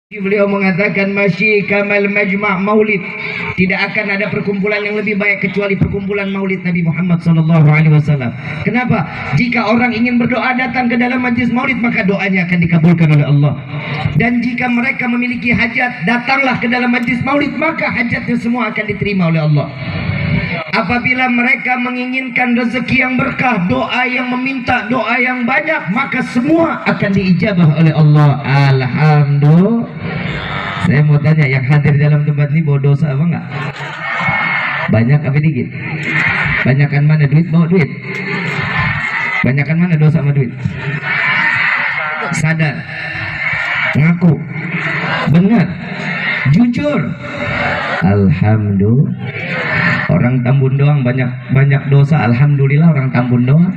Beliau mengatakan masyi kamal majma' maulid, tidak akan ada perkumpulan yang lebih baik kecuali perkumpulan maulid Nabi Muhammad SAW. Kenapa? Jika orang ingin berdoa datang ke dalam majlis maulid, maka doanya akan dikabulkan oleh Allah. Dan jika mereka memiliki hajat, datanglah ke dalam majlis maulid, maka hajatnya semua akan diterima oleh Allah. Apabila mereka menginginkan rezeki yang berkah, doa yang meminta doa yang banyak, maka semua akan diijabah oleh Allah. Alhamdulillah. Saya mau tanya, yang hadir dalam tempat ini bawa dosa apa enggak? Banyak apa dikit? Banyakan mana duit? Bawa duit. Banyakan mana dosa sama duit? Sadar, ngaku, benar, jujur. Alhamdulillah. Orang Tambun doang banyak dosa. Alhamdulillah orang Tambun doang.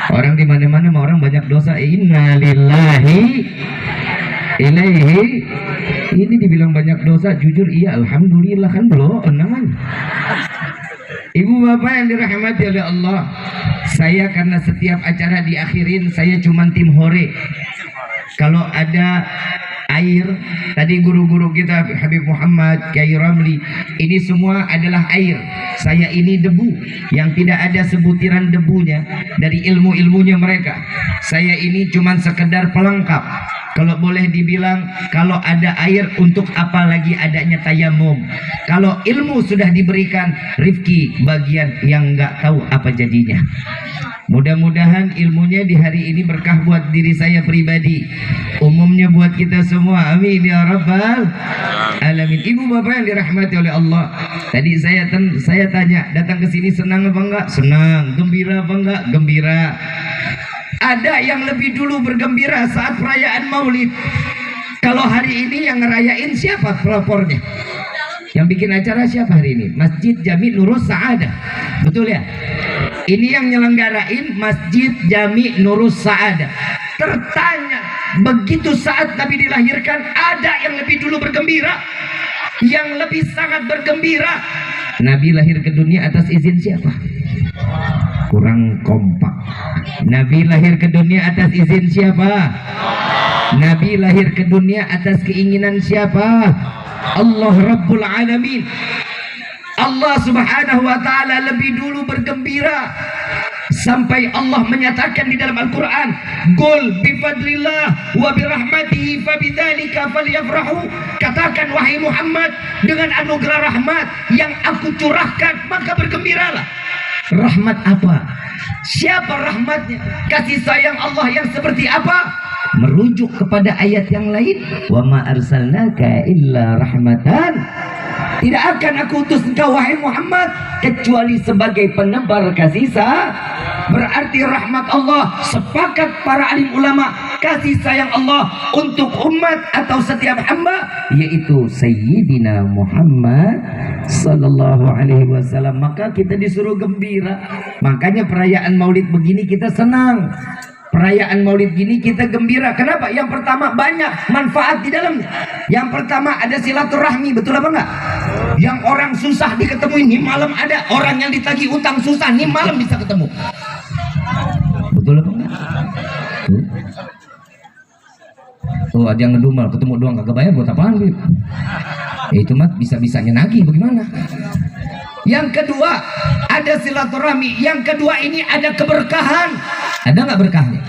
Orang di mana-mana mah orang banyak dosa. Innalillahi ilaihi. Ini dibilang banyak dosa, jujur iya alhamdulillah kan belum namanya. Ibu bapak yang dirahmati oleh Allah, saya karena setiap acara diakhirin saya cuma tim hore. Kalau ada air, tadi guru-guru kita Habib Muhammad, Kiai Ramli, ini semua adalah air. Saya ini debu yang tidak ada sebutiran debunya dari ilmu-ilmunya mereka. Saya ini cuma sekedar pelengkap. Kalau boleh dibilang, kalau ada air untuk apa lagi adanya tayamum? Kalau ilmu sudah diberikan, Rifki bagian yang nggak tahu apa jadinya. Mudah-mudahan ilmunya di hari ini berkah buat diri saya pribadi, umumnya buat kita semua. Amin ya rabbal alamin. Ibu bapak yang dirahmati oleh Allah, tadi saya tanya, datang ke sini senang apa enggak? Senang. Gembira apa enggak? Gembira. Ada yang lebih dulu bergembira saat perayaan maulid. Kalau hari ini yang ngerayain siapa pelopornya? Yang bikin acara siapa hari ini? Masjid Jami Nurus Sa'adah. Betul ya? Ini yang nyelenggarain Masjid Jami Nurus Sa'adah. Tertanya, begitu saat Nabi dilahirkan, ada yang lebih dulu bergembira? Yang lebih sangat bergembira. Nabi lahir ke dunia atas izin siapa? Kurang kompak. Nabi lahir ke dunia atas izin siapa? Nabi lahir ke dunia atas keinginan siapa? Allah Rabbul Alamin. Allah Subhanahu wa ta'ala lebih dulu bergembira sampai Allah menyatakan di dalam Al-Quran, Qul bifadlillah wa birahmatihi fabidzalika falyafrahu. Katakan wahai Muhammad, dengan anugerah rahmat yang aku curahkan maka bergembiralah. Rahmat apa? Siapa rahmatnya? Kasih sayang Allah yang seperti apa? Merujuk kepada ayat yang lain, wa ma arsalnaka illa rahmatan. Tidak akan aku utus engkau wahai Muhammad kecuali sebagai penebar kasih sayang. Berarti rahmat Allah, sepakat para alim ulama, kasih sayang Allah untuk umat atau setiap hamba, yaitu Sayyidina Muhammad sallallahu alaihi wasallam. Maka kita disuruh gembira. Makanya perayaan maulid begini kita senang. Perayaan maulid gini kita gembira. Kenapa? Yang pertama banyak manfaat di dalamnya. Yang pertama ada silaturahmi, betul apa enggak? Yang orang susah diketemuin, nih malam ada. Orang yang ditagih utang susah, nih malam bisa ketemu. Betul apa enggak? Tuh ada yang ngedumel, ketemu doang kagak bayar, buat apaan gitu? Itu mah bisa-bisanya nagih, bagaimana? Yang kedua ada silaturahmi. Yang kedua ini ada keberkahan. Ada nggak berkahnya?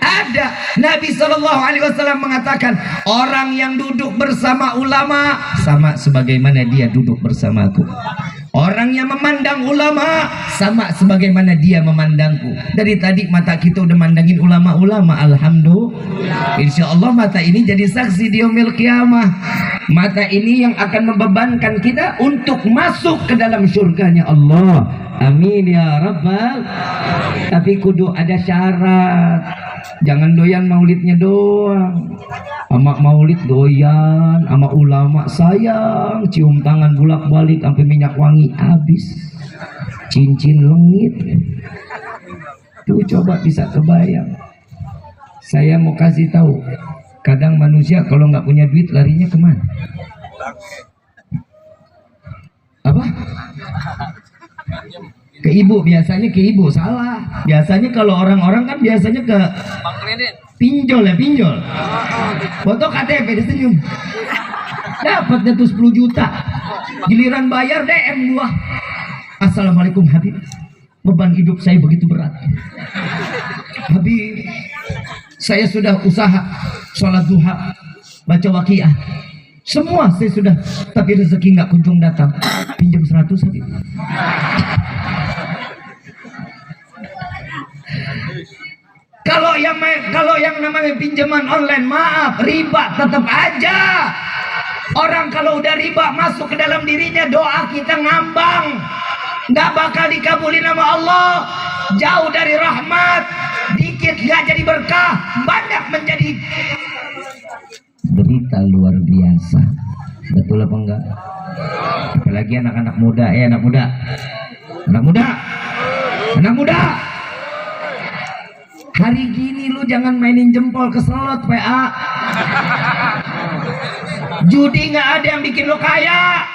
Ada. Nabi SAW mengatakan, orang yang duduk bersama ulama sama sebagaimana dia duduk bersamaku. Orang yang memandang ulama sama sebagaimana dia memandangku. Dari tadi mata kita udah mandangin ulama-ulama. Alhamdulillah. Insya Allah mata ini jadi saksi di yaumil qiyamah. Mata ini yang akan membebankan kita untuk masuk ke dalam surganya Allah. Amin ya rabbal. Tapi kudu ada syarat. Jangan doyan maulidnya doang. Ama maulid doyan, ama ulama sayang, cium tangan bolak-balik sampai minyak wangi habis, cincin lengit. Tuh coba bisa kebayang. Saya mau kasih tahu, kadang manusia kalau nggak punya duit larinya kemana? Apa? Ke ibu, biasanya ke ibu. Salah. Biasanya kalau orang-orang kan biasanya ke Pinjol ya, pinjol. Foto KTP dia senyum. Dapatnya tuh 10 juta. Giliran bayar DM gua. Assalamualaikum Habib. Beban hidup saya begitu berat. Habib, saya sudah usaha sholat duha, baca waqiah. Semua saya sudah, tapi rezeki nggak kunjung datang. Pinjam 100 Habib. Kalau yang namanya pinjaman online, maaf, riba tetap aja. Orang kalau udah riba masuk ke dalam dirinya, doa kita ngambang, nggak bakal dikabulin sama Allah, jauh dari rahmat, dikit nggak jadi berkah, banyak menjadi berita luar biasa. Betul apa enggak? Apalagi anak-anak muda, anak muda, anak muda, anak muda. Hari gini lu jangan mainin jempol ke slot PA. Judi nggak ada yang bikin lo kaya.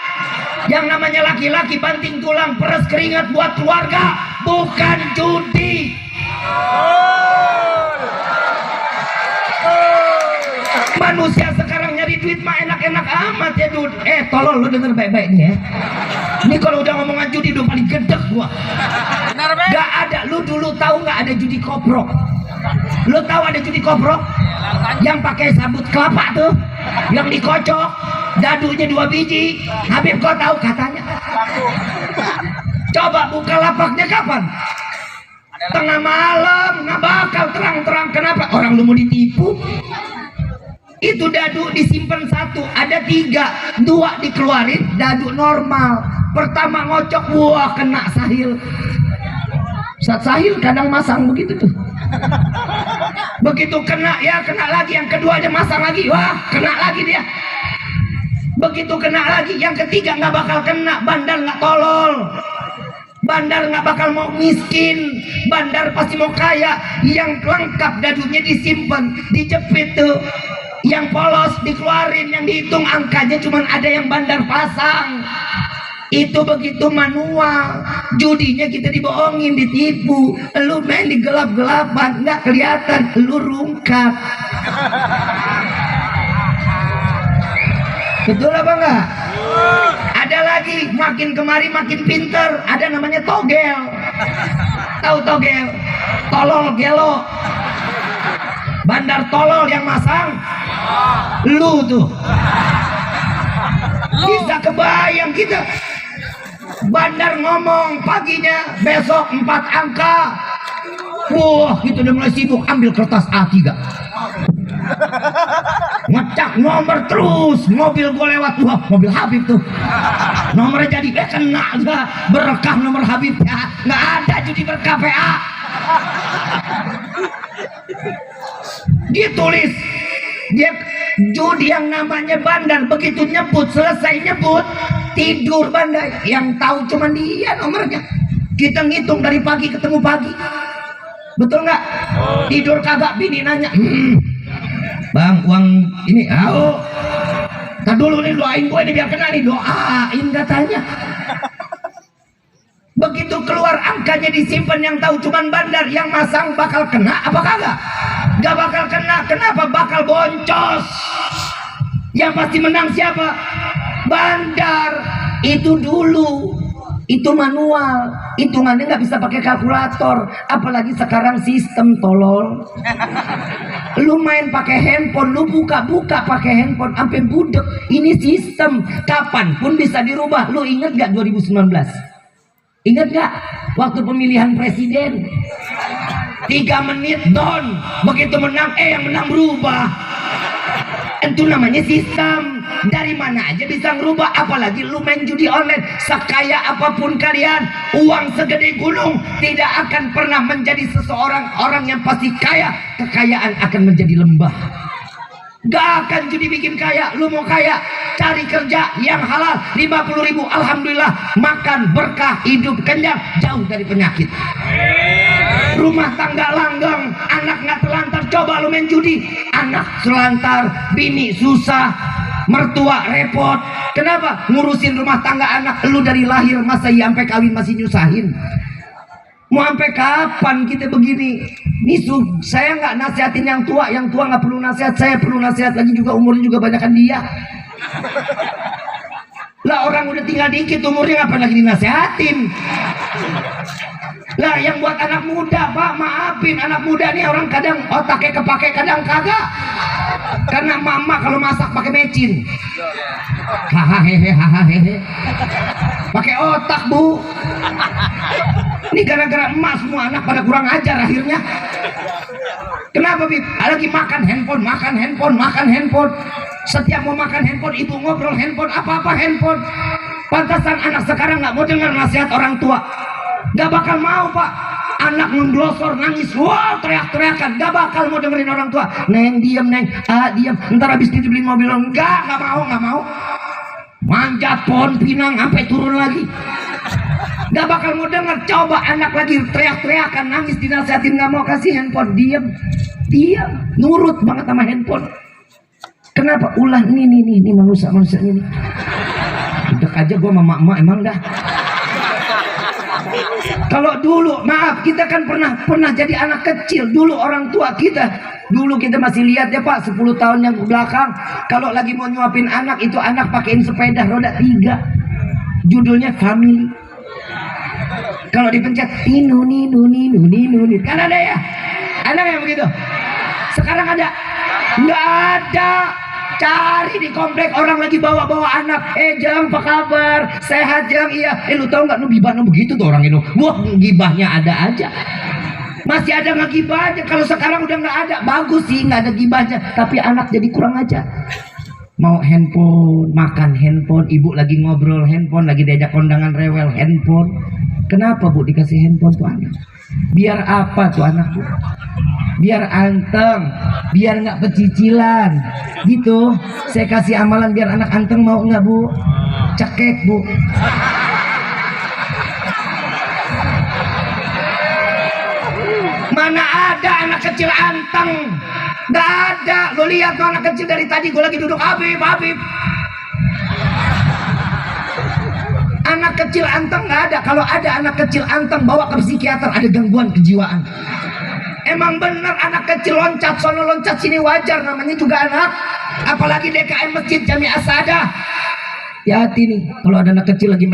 Yang namanya laki-laki banting tulang peres keringat buat keluarga, bukan judi. Manusia sekarang nyari duit mah enak-enak amat ya Dud. Tolol lu denger baik-baik nih ya. Ini kalau udah ngomongan judi udah paling gedek gua. Gak ada. Lu dulu tahu nggak ada judi koprok? Lu tahu ada judi koprok? Yang pakai sabut kelapa tuh, yang dikocok, dadunya 2 biji. Habib kau tahu katanya? Coba buka lapaknya kapan? Tengah malam, nggak bakal terang-terang. Kenapa? Orang lu mau ditipu. Itu dadu disimpan 1, ada 3, 2 dikeluarin, dadu normal. Pertama ngocok, wah kena sahil. Saat sahil kadang masang begitu tuh. Begitu kena ya kena lagi, yang kedua aja masang lagi, wah kena lagi dia. Begitu kena lagi, yang ketiga nggak bakal kena. Bandar nggak tolol, bandar nggak bakal mau miskin, bandar pasti mau kaya. Yang lengkap dadunya disimpan, dijepit tuh. Yang polos dikeluarin, yang dihitung angkanya cuman ada yang bandar pasang. Itu begitu manual. Judinya kita dibohongin, ditipu. Lu main di gelap-gelapan, nggak kelihatan, lu rungkat. Betul apa enggak? Ada lagi, makin kemari makin pinter, ada namanya togel. Tahu togel? Tolol gelo. Bandar tolol yang masang lu tuh. Bisa kebayang kita. Bandar ngomong paginya besok 4 angka. Wah, itu udah mulai sibuk, ambil kertas A3. Ngecak nomor terus, mobil gue lewat, wah mobil Habib tuh. Nomornya jadi kena gak berkah nomor Habib ya. Nggak ada judi berkah PA. Dia tulis, dia judi yang namanya bandar, begitu nyebut, selesai nyebut, tidur bandar. Yang tahu cuma dia nomornya. Kita ngitung dari pagi ketemu pagi. Betul nggak? Tidur kagak, bini nanya, Bang, uang ini, tak dulu nih doain gue ini biar kena nih, doain katanya. Begitu keluar angkanya disimpan, yang tahu cuman bandar, yang masang bakal kena apa kagak? Gak bakal kena. Kenapa? Bakal boncos. Yang pasti menang siapa? Bandar. Itu dulu, itu manual, hitungannya nggak bisa pakai kalkulator, apalagi sekarang sistem tolol. Lu main pakai handphone, lu buka-buka pakai handphone sampai budek. Ini sistem, kapanpun bisa dirubah. Lu inget gak 2019? Ingat gak waktu pemilihan presiden? 3 menit down, begitu menang, yang menang berubah. Itu namanya sistem. Dari mana aja bisa ngerubah, apalagi lu main judi online. Sekaya apapun kalian, uang segede gunung tidak akan pernah menjadi seseorang orang yang pasti kaya. Kekayaan akan menjadi lembah. Gak akan judi bikin kaya. Lu mau kaya, cari kerja yang halal, 50.000, alhamdulillah, makan berkah, hidup kenyang, jauh dari penyakit. Rumah tangga langgeng, anak nggak terlantar. Coba lu main judi, anak terlantar, bini susah, mertua repot. Kenapa? Ngurusin rumah tangga anak. Lu dari lahir masa sampai kawin masih nyusahin. Mau sampai kapan kita begini? Saya nggak nasihatin yang tua nggak perlu nasihat, saya perlu nasihat lagi juga, umurnya juga banyakan dia. Lah orang udah tinggal dikit umurnya, ngapain lagi dinasihatin? Lah yang buat anak muda, Pak, maafin anak muda nih, orang kadang otaknya kepake, kadang kagak. Karena mama kalau masak pakai mecin. Hahaha. Pakai otak, Bu. Ini gara-gara emas semua anak pada kurang ajar akhirnya. Kenapa, Bib? Lagi makan handphone. Setiap mau makan handphone, ibu ngobrol handphone, apa-apa handphone. Pantasan anak sekarang nggak mau dengar nasihat orang tua. Nggak bakal mau, Pak. Anak ngeglosor, nangis, wah, teriak-teriakan, nggak bakal mau dengerin orang tua. Neng, diam, Neng. Diam. Ntar habis itu beli mobil, nggak mau. Manjat pohon pinang sampai turun lagi. Gak bakal mau denger. Coba anak lagi teriak-teriakan, nangis, dinasihatin, gak mau, kasih handphone, diam, nurut banget sama handphone. Kenapa? Ulah ini manusia ini. Udah aja gua sama mak emang dah. Kalau dulu, maaf, kita kan pernah jadi anak kecil. Dulu orang tua kita, dulu kita masih lihat ya Pak, 10 tahun yang belakang, kalau lagi mau nyuapin anak, itu anak pakein sepeda roda 3, judulnya Family. Kalau dipencet ninu, kan ada ya? Ada yang begitu? Sekarang ada? Nggak ada. Cari di komplek orang lagi bawa anak. Jang, apa kabar? Sehat, Jang? Iya. Lu tau nggak? Nu gibah begitu tuh orang itu. Wah, gibahnya ada aja. Masih ada nggak gibahnya? Kalau sekarang udah nggak ada. Bagus sih nggak ada gibahnya. Tapi anak jadi kurang aja. Mau handphone, makan handphone, ibu lagi ngobrol handphone, lagi diajak kondangan rewel handphone. Kenapa, Bu, dikasih handphone tuh anak? Biar apa tuh anak, Bu? Biar anteng, biar nggak pecicilan gitu. Saya kasih amalan biar anak anteng, mau nggak, Bu? Cekek, Bu. Mana ada anak kecil anteng? Nggak ada. Lo lihat tuh anak kecil dari tadi, gue lagi duduk, Habib. Anak kecil anteng nggak ada. Kalau ada anak kecil anteng, bawa ke psikiater, ada gangguan kejiwaan. Emang bener anak kecil loncat sono loncat sini wajar, namanya juga anak. Apalagi DKM Masjid Jami Asadah. Ya hati nih, kalau ada anak kecil lagi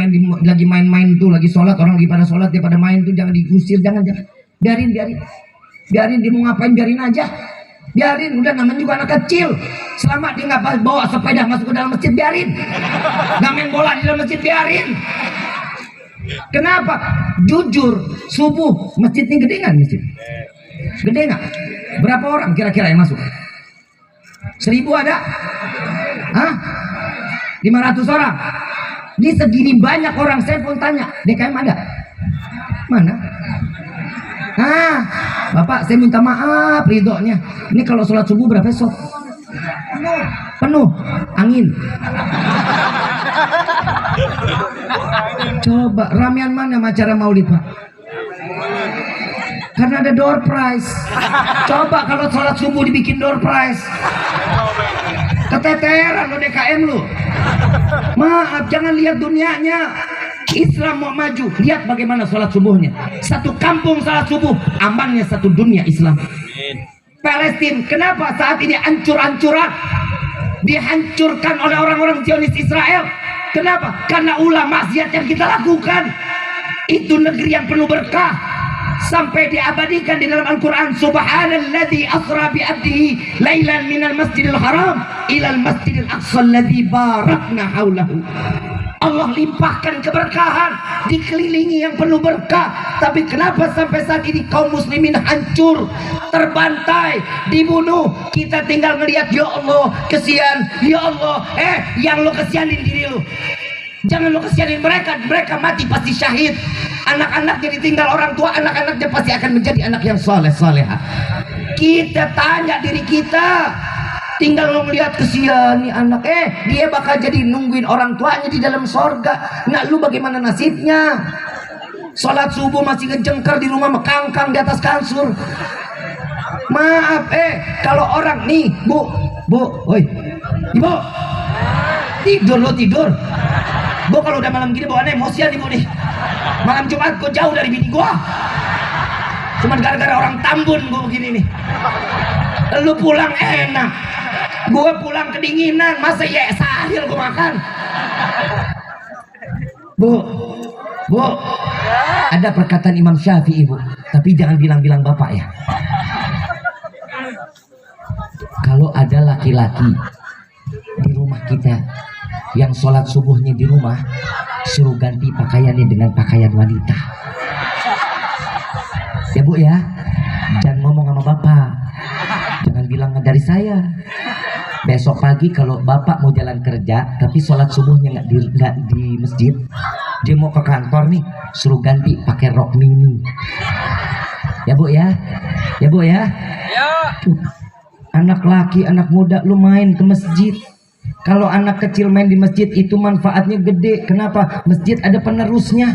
main-main tuh, lagi sholat, orang lagi pada sholat, dia pada main tuh, jangan diusir, jangan. Biarin dia mau ngapain, biarin aja. Biarin, udah, namanya juga anak kecil. Selama dia nggak bawa sepeda masuk ke dalam masjid, biarin. Nggak main bola di dalam masjid, biarin. Kenapa? Jujur, subuh masjid ini gede nggak masjid? Gede nggak? Berapa orang kira-kira yang masuk? 1000 ada? Hah? 500 orang? Di segini banyak orang, saya pun tanya, DKM ada? Mana? Bapak, saya minta maaf ridhonya. Ini kalau sholat subuh berapa esok? Penuh. Angin. Coba ramean mana acara maulid, Pak? Karena ada door prize. Coba kalau sholat subuh dibikin door prize. Keteteran lo DKM lo. Maaf, jangan lihat dunianya. Islam mau maju, lihat bagaimana sholat subuhnya. Satu kampung sholat subuh, amannya satu dunia Islam. Palestina, kenapa saat ini hancur-hancuran? Dihancurkan oleh orang-orang Zionis Israel. Kenapa? Karena ulah maksiat yang kita lakukan. Itu negeri yang penuh berkah. Sampai diabadikan di dalam Al-Quran, Subhanalladzi asra bi'abdihi lailan minal masjidil haram ilal masjidil aqsa alladzi barakna haulahu. Allah limpahkan keberkahan, dikelilingi yang penuh berkah. Tapi kenapa sampai saat ini kaum muslimin hancur, terbantai, dibunuh? Kita tinggal ngelihat, ya Allah, kesian, ya Allah. Yang lo kesianin diri lo, jangan lo kesianin mereka. Mereka mati pasti syahid. Anak-anaknya ditinggal orang tua, anak-anaknya pasti akan menjadi anak yang soleh-soleha. Kita tanya diri kita, tinggal lo ngeliat kesian nih anak, dia bakal jadi nungguin orang tuanya di dalam sorga. Nah, lu bagaimana nasibnya? Sholat subuh masih ngejengker di rumah, mekangkang di atas kasur. Maaf, kalau orang nih, bu, oi, ibu, tidur. Bu, kalau udah malam gini bawaannya emosian ibu nih. Malam Jumat kok jauh dari bini gua. Cuman gara-gara orang Tambun gue begini nih. Lu pulang enak, gue pulang kedinginan. Masa ya sahil gue makan. Bu, ada perkataan Imam Syafi'i, Bu, tapi jangan bilang-bilang bapak ya. Kalau ada laki-laki di rumah kita yang sholat subuhnya di rumah, suruh ganti pakaiannya dengan pakaian wanita. Ya Bu ya, jangan ngomong sama bapak, jangan bilang dari saya. Besok pagi kalau bapak mau jalan kerja tapi sholat subuhnya nggak di masjid, dia mau ke kantor nih, suruh ganti pakai rok mini. Ya Bu ya, ya Bu ya. Anak laki, anak muda, lu main ke masjid. Kalau anak kecil main di masjid itu manfaatnya gede. Kenapa? Masjid ada penerusnya.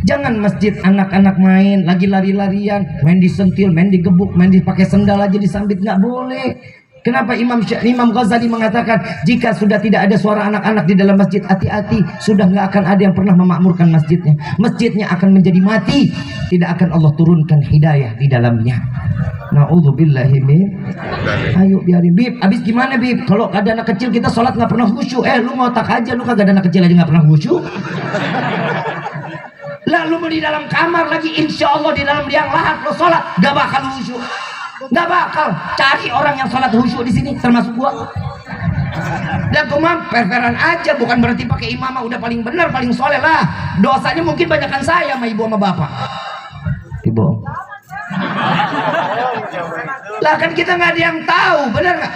Jangan masjid anak-anak main lagi lari-larian, main disentil, main digebuk, main dipakai sendal aja disambit, nggak boleh. Kenapa Imam Ghazali mengatakan jika sudah tidak ada suara anak-anak di dalam masjid, hati-hati, sudah nggak akan ada yang pernah memakmurkan masjidnya. Masjidnya akan menjadi mati, tidak akan Allah turunkan hidayah di dalamnya. Na'udzubillahi min. Ayo biarin Bib, abis gimana Bib? Kalau ada anak kecil kita sholat nggak pernah khusyuk. Lu ngotak aja, lu kagak ada anak kecil aja nggak pernah khusyuk. Lalu di dalam kamar lagi, insya Allah di dalam liang lahat lo sholat gak bakal khusyuk. Nggak bakal. Cari orang yang sholat khusyuk di sini, termasuk gua. Dan gua perperan aja, bukan berarti pakai imamah udah paling benar, paling soleh lah. Dosanya mungkin banyakan saya sama ibu sama bapak. Ibu. Lah kan kita nggak ada yang tahu, benar nggak?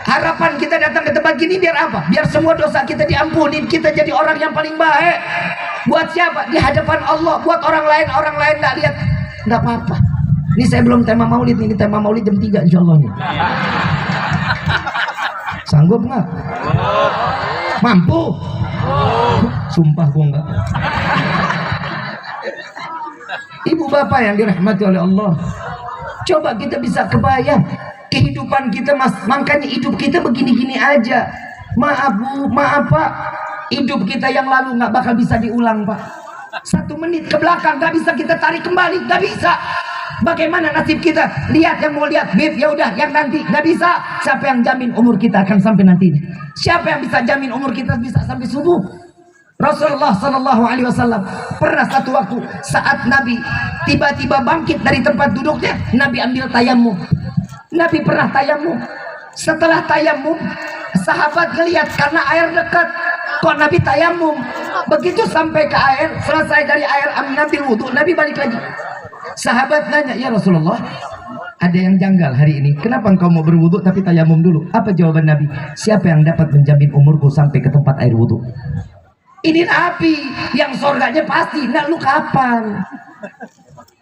Harapan kita datang ke tempat gini biar apa? Biar semua dosa kita diampuni, kita jadi orang yang paling baik. Buat siapa? Di hadapan Allah. Buat orang lain nggak lihat, nggak apa-apa. Ini saya belum tema maulid nih, tema maulid jam 3 insya Allah nih. Sanggup nggak? Mampu? Sumpah gua nggak. Ibu bapak yang dirahmati oleh Allah, coba kita bisa kebayang kehidupan kita, mas. Makanya hidup kita begini-gini aja. Maaf Bu, maaf Pak, hidup kita yang lalu nggak bakal bisa diulang Pak. 1 menit ke belakang nggak bisa kita tarik kembali, nggak bisa. Bagaimana nasib kita? Lihat yang mau lihat, Bib, ya udah yang nanti nggak bisa. Siapa yang jamin umur kita akan sampai nantinya? Siapa yang bisa jamin umur kita bisa sampai subuh? Rasulullah Sallallahu Alaihi Wasallam pernah satu waktu saat Nabi tiba-tiba bangkit dari tempat duduknya, Nabi ambil tayamum. Nabi pernah tayamum. Setelah tayamum, sahabat ngelihat karena air dekat, kok Nabi tayamum. Begitu sampai ke air, selesai dari air, Nabi wudhu, Nabi balik lagi. Sahabat nanya, ya Rasulullah, ada yang janggal hari ini. Kenapa engkau mau berwudhu tapi tayamum dulu? Apa jawaban Nabi? Siapa yang dapat menjamin umurku sampai ke tempat air wudhu? Ini Nabi yang surganya pasti. Nah lu kapan?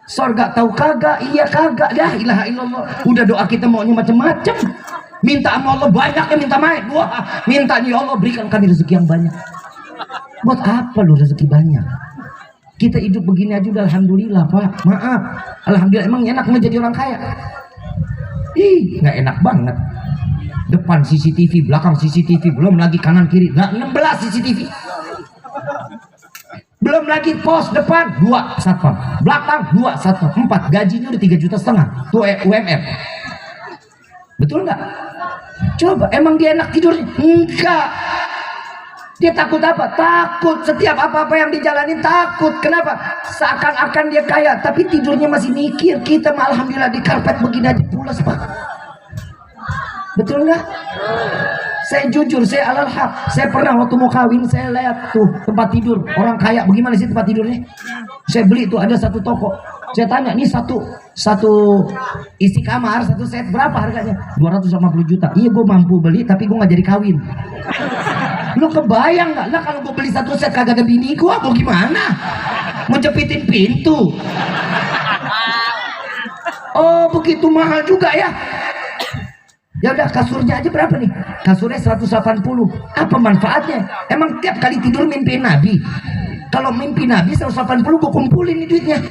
Surga tahu kagak? Iya kagak. Dah ilaha illallah. Udah doa kita maunya macam-macam. Minta sama Allah banyak ya, minta main. Wah, mintanya ya Allah berikan kami rezeki yang banyak. Buat apa lu rezeki banyak? Kita hidup begini aja udah alhamdulillah Pak. Maaf, alhamdulillah. Emang enak menjadi orang kaya? Ih, nggak enak banget. Depan CCTV, belakang CCTV, belum lagi kanan kiri, nggak 16 CCTV. Belum lagi pos depan 2 satpam, belakang 2 satpam, 4, gajinya udah 3,5 juta tuh UMR. Betul nggak? Coba, emang dia enak tidurnya? Enggak. Dia takut apa? Takut setiap apa-apa yang dijalanin takut. Kenapa? Seakan-akan dia kaya tapi tidurnya masih mikir. Kita mah alhamdulillah di karpet begini aja pulas Pak. Betul nggak? Saya jujur, saya alal haq. Saya pernah waktu mau kawin, saya lihat tuh tempat tidur orang kaya. Bagaimana sih tempat tidurnya? Saya beli tuh ada satu toko. Saya tanya, ini satu isi kamar, satu set berapa harganya? 250 juta. Iya, gue mampu beli, tapi gue nggak jadi kawin. Lu kebayang nggak? Lah kalau gue beli satu set kagak ada bini gue, mau gimana? Mau jepitin pintu? Oh, begitu mahal juga ya? Ya udah, kasurnya aja berapa nih? Kasurnya 180. Apa manfaatnya? Emang tiap kali tidur mimpi Nabi? Kalau mimpi Nabi 180 gue kumpulin nih duitnya.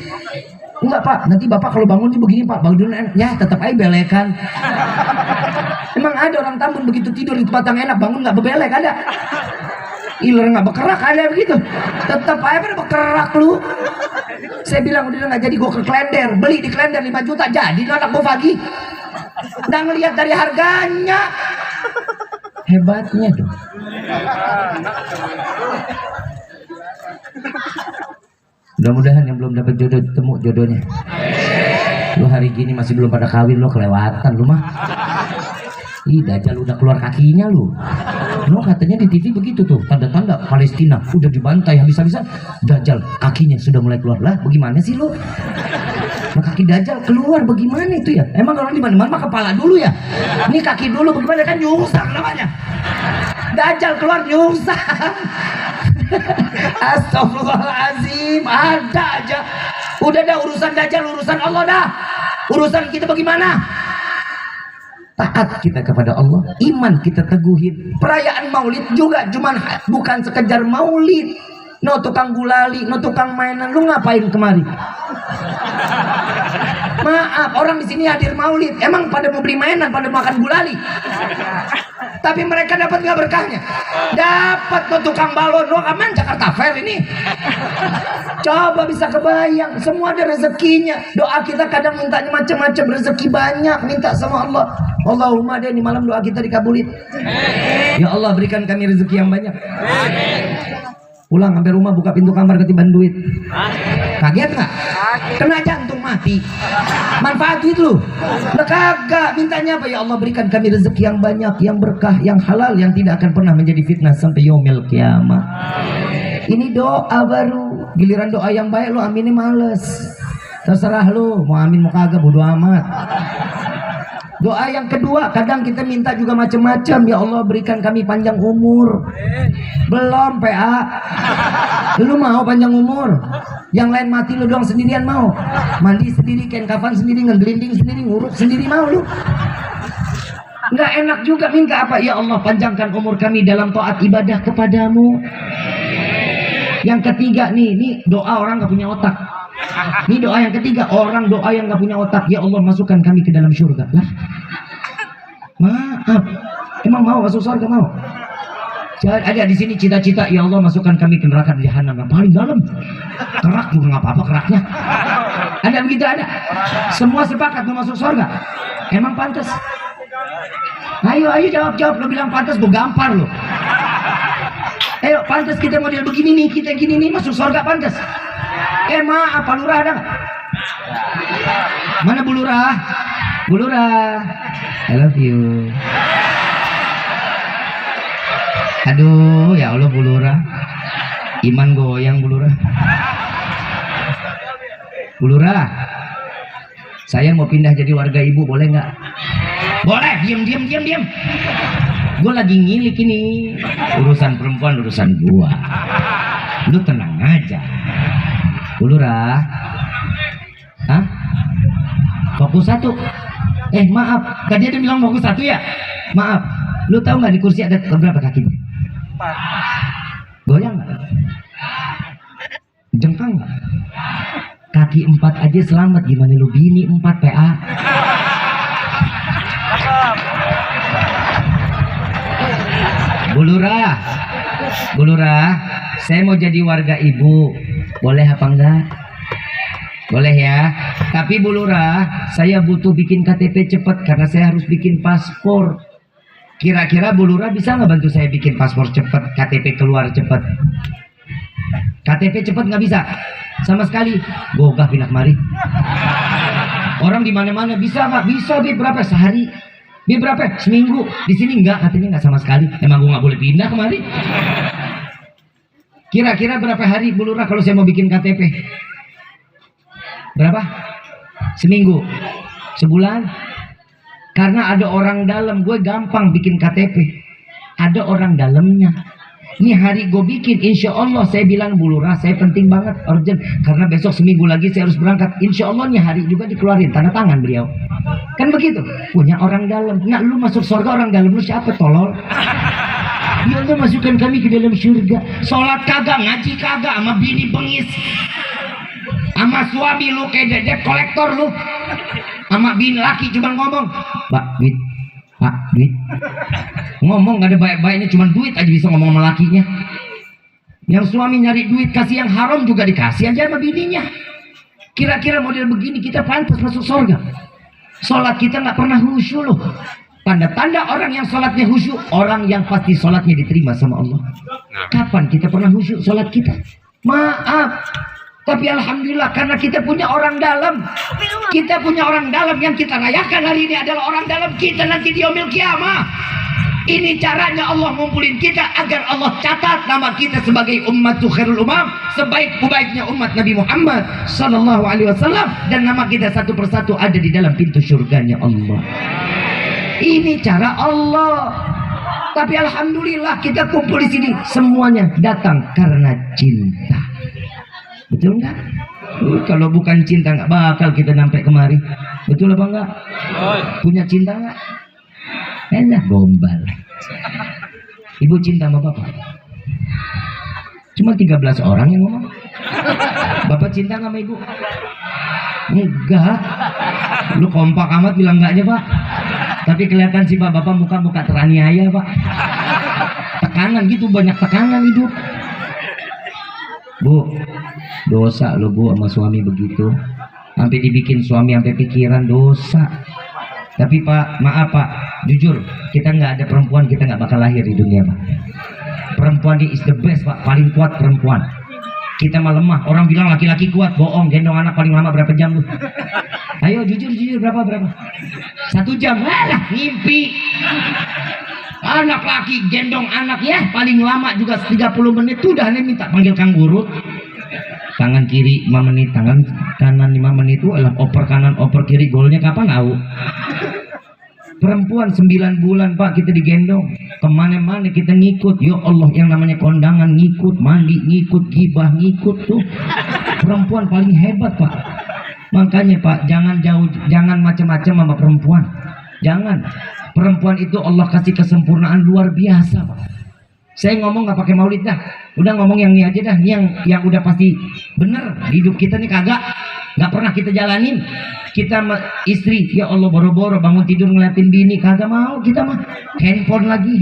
Enggak Pak, nanti Bapak kalau bangun sih begini Pak, bangun enak. Ya tetap aja belekan. Emang ada orang Tambun begitu tidur di tempat yang enak bangun nggak bebelek, ada? iler nggak bergerak ada begitu, tetap aja pada bergerak lu. Saya bilang udah nggak jadi, gue ke Klender beli di Klender 5 juta jadi anak gue pagi. Udah ngelihat dari harganya, hebatnya tuh. Mudah-mudahan yang belum dapat jodoh temu jodohnya. Lu hari gini masih belum pada kawin, lu kelewatan lu mah. Ih, Dajjal udah keluar kakinya lu. Lu katanya di TV begitu tuh, tanda-tanda Palestina udah dibantai habis-habisan. Dajjal kakinya sudah mulai keluar. Lah, bagaimana sih lu? Nah, kaki Dajjal keluar bagaimana itu ya? Emang orang di mana-mana mah kepala dulu ya? Ini kaki dulu bagaimana, kan nyungsang namanya. Dajjal keluar nyungsang. Astagfirullahaladzim, ada aja. Udah dah urusan Dajjal, urusan Allah dah. Urusan kita bagaimana? Taat kita kepada Allah, iman kita teguhin. Perayaan maulid juga cuman bukan sekedar maulid. No tukang gulali, no tukang mainan, lu ngapain kemari? Maaf, orang di sini hadir maulid, emang pada mau beli mainan, pada makan gulali. Tapi mereka dapat nggak berkahnya? Dapat no tukang balon, no aman Jakarta Fair ini. Coba bisa kebayang, semua ada rezekinya. Doa kita kadang mintanya macam-macam, rezeki banyak, minta sama Allah. Allahumma deh, di malam doa kita dikabulin. Ya Allah, berikan kami rezeki yang banyak. Pulang sampai rumah buka pintu kamar ketiban duit. Kaget nggak? Kena jantung mati. Manfaat duit lu? Udah kagak. Mintanya apa? Ya Allah, berikan kami rezeki yang banyak, yang berkah, yang halal, yang tidak akan pernah menjadi fitnah sampai yaumil kiamat. Ini doa baru. Giliran doa yang baik lu aminin males. Terserah lu mau amin mau kagak, bodo amat. Doa yang kedua, kadang kita minta juga macam-macam. Ya Allah, berikan kami panjang umur. Belum PA. Lu mau panjang umur? Yang lain mati, lu doang sendirian mau? Mandi sendiri, kain kafan sendiri, ngegelinding sendiri, nguruk sendiri, mau lu? Nggak enak juga minta apa? Ya Allah, panjangkan umur kami dalam taat ibadah kepadamu. Yang ketiga nih doa orang nggak punya otak. Ini doa yang ketiga, orang doa yang nggak punya otak. Ya Allah, masukkan kami ke dalam surga. Lah, maaf, emang mau masuk surga mau? Ada di sini cita-cita, ya Allah masukkan kami ke neraka jahanam yang paling dalam. Kerak juga nggak apa-apa keraknya. Ada begitu ada. Semua sepakat mau masuk surga. Emang pantas? Ayo jawab. Lo bilang pantas, gue gampar lo. Ayo pantas kita model begini nih, kita gini nih masuk surga pantas. Maaf, Pak Lurah ada nggak? Mana Bu Lurah? Bu Lurah, I love you. Aduh, ya Allah Bu Lurah, iman goyang Bu Lurah. Bu Lurah, saya mau pindah jadi warga ibu, boleh nggak? Boleh, diam. Gue lagi ngilik ini, urusan perempuan urusan gua. Lu tenang aja. Bu Lurah, hah? Fokus satu. Maaf, tadi ada bilang fokus satu ya? Maaf, lu tahu nggak di kursi ada berapa kakinya? 4. Goyang nggak? Jengkang nggak? Kaki 4 aja selamat, gimana lu bini 4 PA? Bu Lurah, saya mau jadi warga ibu, boleh apa enggak? Boleh ya. Tapi Bu Lurah, saya butuh bikin KTP cepat karena saya harus bikin paspor. Kira-kira Bu Lurah bisa nggak bantu saya bikin paspor cepat, KTP keluar cepat? KTP cepat nggak bisa sama sekali. Gogah pindah kemari. Orang di mana-mana bisa nggak? Bisa bi berapa sehari? Bi berapa? Seminggu. Di sini nggak, katanya nggak sama sekali. Emang gue nggak boleh pindah kemari? Kira-kira berapa hari Bu Lurah kalau saya mau bikin KTP? Berapa? Seminggu? Sebulan? Karena ada orang dalam, gue gampang bikin KTP. Ada orang dalamnya. Ini hari gue bikin, insya Allah saya bilang Bu Lurah, saya penting banget, urgent. Karena besok seminggu lagi saya harus berangkat. Insya Allah nih hari juga dikeluarin, tanda tangan beliau. Kan begitu? Punya orang dalam. Nah, lu masuk surga orang dalam lu siapa tolol? Ya Allah, masukkan kami ke dalam surga. Sholat kagak, ngaji kagak, sama bini bengis. Sama suami lu kayak debt kolektor lu. Sama bini laki cuma ngomong, Pak duit. Ngomong gak ada baik-baiknya, cuma duit aja bisa ngomong sama lakinya. Yang suami nyari duit kasih yang haram juga dikasih aja sama bininya. Kira-kira model begini kita pantas masuk surga? Sholat kita nggak pernah khusyuk loh. Tanda-tanda orang yang sholatnya khusyuk, orang yang pasti sholatnya diterima sama Allah. Kapan kita pernah khusyuk sholat kita? Maaf. Tapi alhamdulillah karena kita punya orang dalam. Kita punya orang dalam yang kita rayakan hari ini adalah orang dalam kita nanti di yaumil kiamah. Ini caranya Allah ngumpulin kita agar Allah catat nama kita sebagai ummatul khairul umam, sebaik-baiknya umat Nabi Muhammad sallallahu alaihi wasallam, dan nama kita satu persatu ada di dalam pintu surganya Allah. Ini cara Allah. Tapi alhamdulillah kita kumpul di sini semuanya datang karena cinta. Betul nggak? Kalau bukan cinta nggak bakal kita sampai kemari. Betul apa enggak? Punya cinta nggak? Enak gombal. Ibu cinta sama bapak? Cuma 13 orang yang ngomong. Bapak cinta nggak sama ibu? Enggak. Lu kompak amat bilang enggak aja pak. Tapi kelihatan sih pak, bapak muka teraniaya pak. Tekanan gitu, banyak tekanan hidup. Bu, dosa lo bu sama suami begitu. Sampai dibikin suami sampai pikiran, dosa. Tapi pak, maaf pak, jujur kita nggak ada perempuan, kita nggak bakal lahir di dunia pak. Perempuan is the best pak, paling kuat perempuan. Kita mah lemah. Orang bilang laki-laki kuat, bohong. Gendong anak paling lama berapa jam lu? Ayo jujur berapa? 1 jam. Alah, ngimpi. Anak laki gendong anak ya paling lama juga 30 menit. Tuh udah minta panggil Kang Guru. Tangan kiri 5 menit, tangan kanan 5 menit. Itu adalah oper kanan, oper kiri. Golnya kapan tahu? Perempuan 9 bulan pak kita digendong kemana-mana, kita ngikut. Ya Allah, yang namanya kondangan ngikut, mandi ngikut, gibah ngikut. Tuh perempuan paling hebat pak. Makanya pak, jangan macam-macam sama perempuan. Jangan. Perempuan itu Allah kasih kesempurnaan luar biasa pak. Saya ngomong nggak pakai maulid dah, udah ngomong yang ini aja dah, yang udah pasti bener. Hidup kita nih kagak, nggak pernah kita jalanin. Kita istri, ya Allah, boro-boro bangun tidur ngeliatin bini, kagak mau kita mah. Handphone lagi.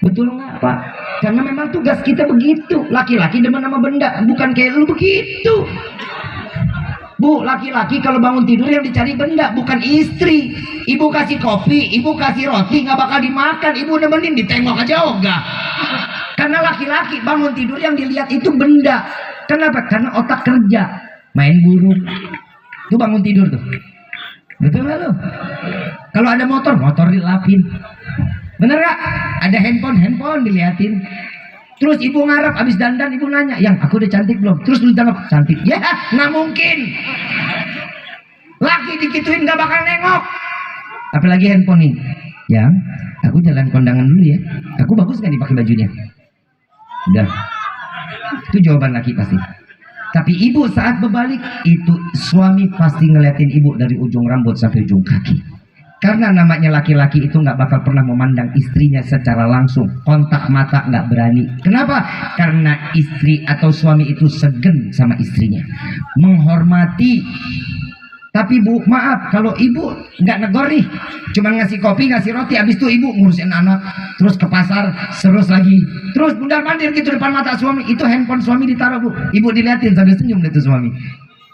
Betul nggak pak? Karena memang tugas kita begitu. Laki-laki demen sama benda, bukan kayak lu begitu. Bu, laki-laki kalau bangun tidur yang dicari benda, bukan istri. Ibu kasih kopi, ibu kasih roti, nggak bakal dimakan. Ibu nemenin, ditengok aja ogah. Karena laki-laki bangun tidur yang dilihat itu benda. Kenapa? Karena otak kerja, main buruk. Tuh bangun tidur tuh. Betul nggak lo? Kalau ada motor dilapin. Bener nggak? Ada handphone diliatin. Terus ibu ngarap abis dandan, ibu nanya, yang aku udah cantik belum? Terus lu tengok, cantik. Ya nggak mungkin. Laki dikituin nggak bakal nengok. Apalagi handphone nih. Yang aku jalan kondangan dulu ya. Aku bagus kan dipakai bajunya? Udah. Itu jawaban laki pasti. Tapi ibu saat berbalik, itu suami pasti ngeliatin ibu dari ujung rambut sampai ujung kaki. Karena namanya laki-laki itu nggak bakal pernah memandang istrinya secara langsung, kontak mata nggak berani. Kenapa? Karena istri atau suami itu segen sama istrinya, menghormati. Tapi bu, maaf, kalau ibu nggak negor nih, cuma ngasih kopi, ngasih roti, habis itu ibu ngurusin anak, terus ke pasar, terus lagi, terus bundar-mandir gitu depan mata suami, itu handphone suami ditaruh bu, ibu diliatin sambil senyum itu suami.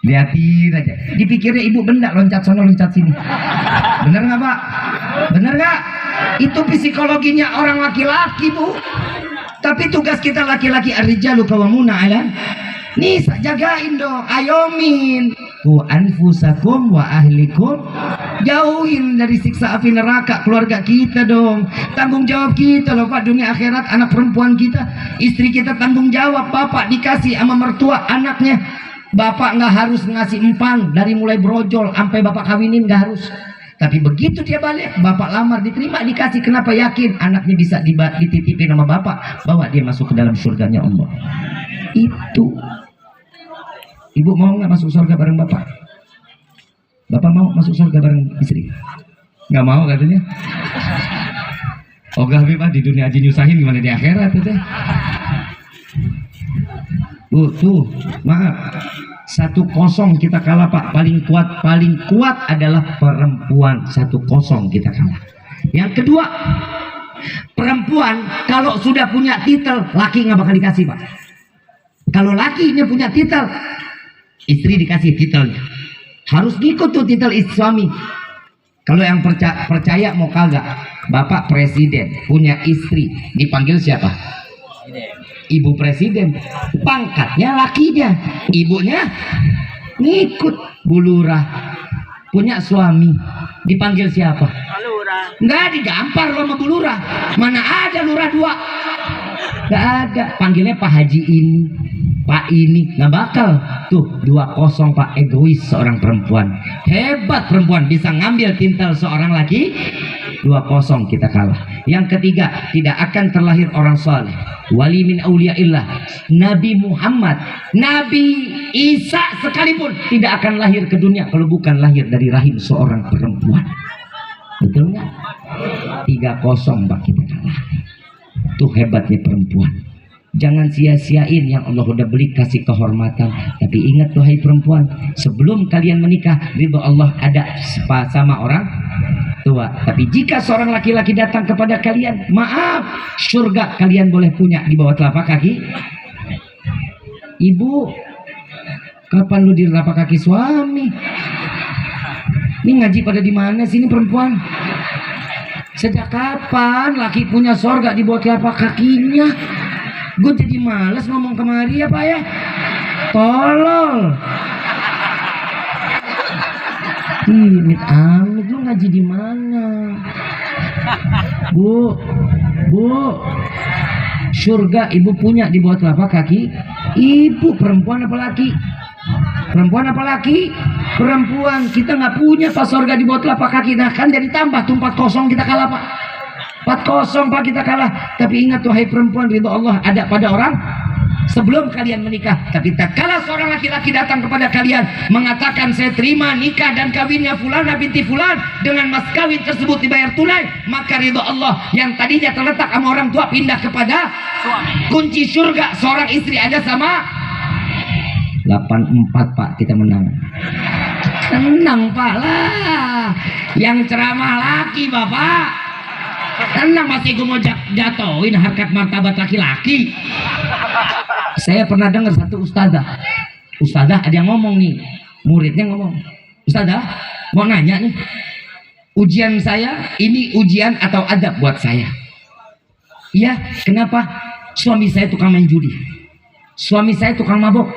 Liatin aja, dipikirnya ibu benda, loncat sono loncat sini. Bener nggak pak? Bener nggak? Itu psikologinya orang laki-laki bu. Tapi tugas kita laki-laki, ar-rijalu qawwamuna 'ala nisa, jagain dong, ayomin ku anfusakum wa ahlikum, jauhin dari siksa api neraka keluarga kita dong. Tanggung jawab kita loh pak, dunia akhirat. Anak perempuan kita, istri kita tanggung jawab. Bapak dikasih sama mertua anaknya, bapak nggak harus ngasih empang dari mulai brojol sampai bapak kawinin, nggak harus. Tapi begitu dia balik, bapak lamar, diterima, dikasih. Kenapa? Yakin anaknya bisa dititipin sama bapak, bawa dia masuk ke dalam surganya Allah. Itu. Ibu mau nggak masuk surga bareng bapak? Bapak mau masuk surga bareng istri? Nggak mau katanya. Ogah pak di dunia aja nyusahin, gimana di akhirat itu? Tuh, maaf. 1-0 kita kalah pak. Paling kuat adalah perempuan. 1-0 kita kalah. Yang kedua, Perempuan kalau sudah punya titel, laki nggak bakal dikasih, Pak. Kalau lakinya punya titel, istri dikasih titelnya. Harus ngikut tuh titel istri suami. Kalau yang percaya mau kagak, Bapak presiden punya istri, dipanggil siapa? Ibu presiden. Pangkatnya lakinya, ibunya ngikut. Bu Lurah punya suami, dipanggil siapa? Lurah. Nggak digampar lo sama Bu Lurah. Mana ada lurah dua? Nggak ada. Panggilnya Pak Haji ini, Pak ini. Nggak bakal. Tuh 2-0 Pak, egois seorang perempuan. Hebat perempuan bisa ngambil titel seorang laki. 2-0 kita kalah. Yang ketiga, tidak akan terlahir orang saleh, wali min auliyaillah. Nabi Muhammad, Nabi Isa sekalipun tidak akan lahir ke dunia kalau bukan lahir dari rahim seorang perempuan. Betul nggak? 3-0 Pak, kita kalah. Tuh hebatnya perempuan. Jangan sia-siain yang Allah udah beli, kasih kehormatan. Tapi ingat tuh hai perempuan, sebelum kalian menikah, ridho Allah ada sama orang tua. Tapi jika seorang laki-laki datang kepada kalian, maaf, surga kalian boleh punya di bawah telapak kaki. Ibu, kapan lu di telapak kaki suami? Ini ngaji pada di mana sih ini perempuan? Sejak kapan laki punya surga di bawah telapak kakinya? Gue jadi males ngomong kemari ya Pak ya. Tolol. Amit amit, lu ngaji di mana? Bu, surga ibu punya di bawah telapak kaki. Ibu perempuan apa laki? Perempuan apa laki? Perempuan. Kita nggak punya pas surga di bawah telapak kaki. Nah kan jadi tambah tuh 4-0 kita kalah Pak. 4-0 Pak kita kalah. Tapi ingat tuh hai perempuan, ridho Allah ada pada orang sebelum kalian menikah. Tapi tak kalah seorang laki-laki datang kepada kalian mengatakan saya terima nikah dan kawinnya fulana binti fulan, dengan mas kawin tersebut dibayar tunai, maka ridho Allah yang tadinya terletak sama orang tua pindah kepada suami. Kunci surga seorang istri ada sama 8-4 Pak, kita menang. Tenang Pak lah, yang ceramah laki Bapak. Tenang, masih gue mau jatuhin harkat martabat laki-laki. Saya pernah dengar satu ustazah ada yang ngomong nih, muridnya ngomong, ustazah mau nanya nih, ujian saya ini ujian atau adab buat saya? Iya, kenapa? Suami saya tukang main judi, suami saya tukang mabok,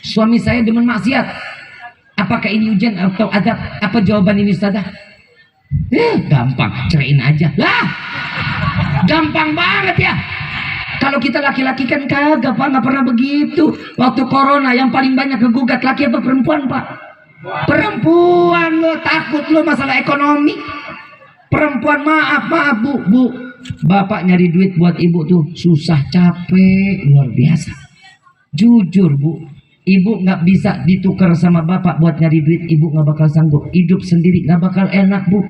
suami saya demen maksiat. Apakah ini ujian atau adab? Apa jawaban ini ustazah? Gampang, ceraiin aja lah. Gampang banget ya. Kalau kita laki-laki kan kagak Pak, nggak pernah begitu. Waktu corona yang paling banyak kegugat laki apa perempuan Pak? Perempuan. Lo takut lo masalah ekonomi. Perempuan. Maaf bu, bapak nyari duit buat ibu tuh susah, capek luar biasa. Jujur bu, ibu nggak bisa ditukar sama bapak buat nyari duit. Ibu nggak bakal sanggup. Hidup sendiri nggak bakal enak bu.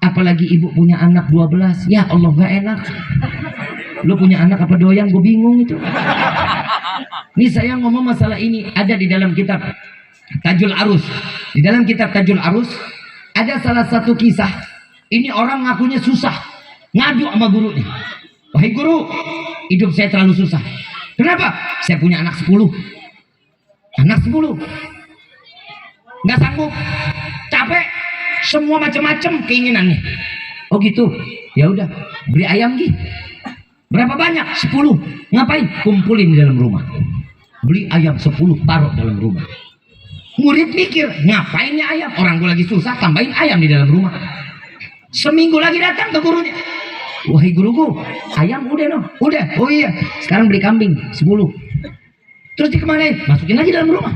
Apalagi ibu punya anak 12. Ya Allah gak enak. Lu punya anak apa doyan? Gue bingung itu. Ini saya ngomong masalah ini ada di dalam kitab Tajul Arus. Di dalam kitab Tajul Arus ada salah satu kisah. Ini orang ngakunya susah, ngadu sama gurunya. Wahai guru, hidup saya terlalu susah. Kenapa? Saya punya anak 10. Anak 10 nggak sanggup, capek, semua macam-macam keinginannya. Oh gitu, ya udah beli ayam gitu. Berapa banyak? 10. Ngapain? Kumpulin di dalam rumah. Beli ayam 10, taruh dalam rumah. Murid mikir, ngapain ya ayam? Orang gue lagi susah, tambahin ayam di dalam rumah. Seminggu lagi datang ke gurunya. Wahai guruku, ayam udah no? Udah. Oh iya, sekarang beli kambing 10. Terus dikemanain? Masukin lagi dalam rumah.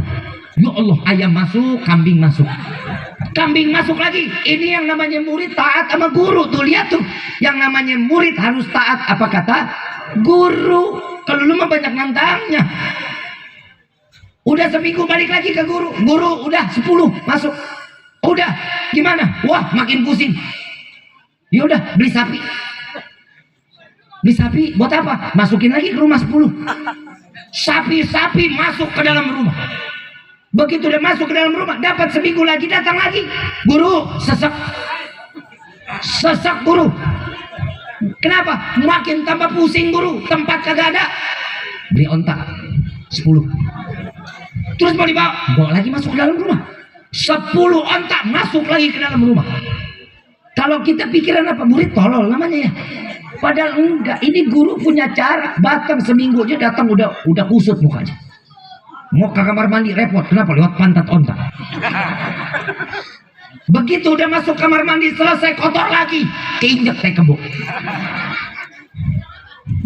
Ya Allah, ayam masuk, kambing masuk. Kambing masuk lagi. Ini yang namanya murid taat sama guru. Tuh lihat tuh, yang namanya murid harus taat apa kata guru. Kalau lu mah banyak nantangnya. Udah seminggu balik lagi ke guru. Guru udah 10 masuk. Udah gimana? Wah makin pusing. Ya udah beli sapi. Beli sapi buat apa? Masukin lagi ke rumah 10. Sapi-sapi masuk ke dalam rumah. Begitu udah masuk ke dalam rumah, dapat seminggu lagi, datang lagi. Guru, sesek guru. Kenapa? Makin tambah pusing guru, tempat kagak ada. Beli ontak 10. Terus mau bawa lagi masuk ke dalam rumah. 10 ontak masuk lagi ke dalam rumah. Kalau kita pikiran apa, murid tolol namanya ya. Padahal enggak, ini guru punya cara. Batang seminggu aja datang udah kusut mukanya. Mau ke kamar mandi repot, kenapa? Lewat pantat ontak. Begitu udah masuk kamar mandi selesai kotor lagi, keinjek teh kebo.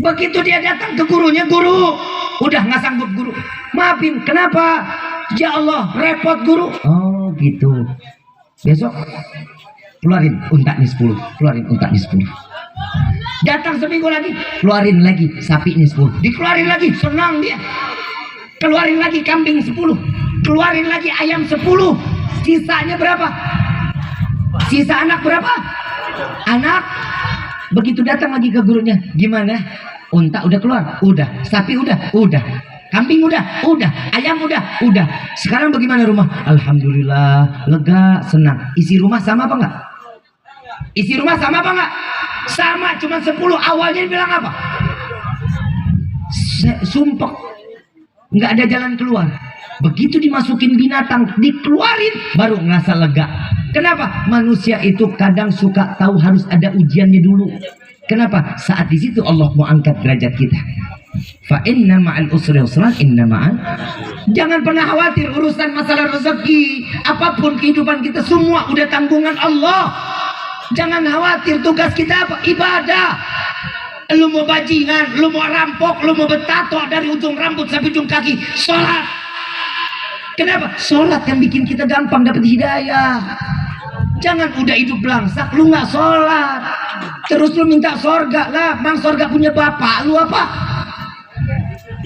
Begitu dia datang ke gurunya, guru udah nggak sanggup guru. Maafin, kenapa? Ya Allah, repot guru. Oh gitu. Besok keluarin untaknya 10, keluarin untaknya 10. Datang seminggu lagi, keluarin lagi sapinya 10. Dikeluarin lagi, senang dia. Keluarin lagi kambing 10, keluarin lagi ayam 10. Sisanya berapa? Sisa anak berapa? Anak. Begitu datang lagi ke gurunya, gimana? Unta udah keluar? Udah. Sapi udah? Udah. Kambing udah? Udah. Ayam udah? Udah. Sekarang bagaimana rumah? Alhamdulillah, lega, senang. Isi rumah sama apa enggak? Isi rumah sama apa enggak? Sama, cuma 10. Awalnya bilang apa? Sumpah. Nggak ada jalan keluar. Begitu dimasukin binatang, dikeluarin, baru ngerasa lega. Kenapa? Manusia itu kadang suka tahu harus ada ujiannya dulu. Kenapa? Saat di situ Allah mau angkat derajat kita. Fa inna ma'al usri yusran, inna ma'al. Jangan pernah khawatir urusan masalah rezeki. Apapun kehidupan kita semua udah tanggungan Allah. Jangan khawatir, tugas kita apa? Ibadah. Lu mau bajingan, lu mau rampok, lu mau betato dari ujung rambut sampai ujung kaki, sholat. Kenapa? Sholat kan bikin kita gampang dapat hidayah. Jangan udah hidup belangsak, lu nggak sholat, terus lu minta sorga lah. Bang, sorga punya bapak, lu apa?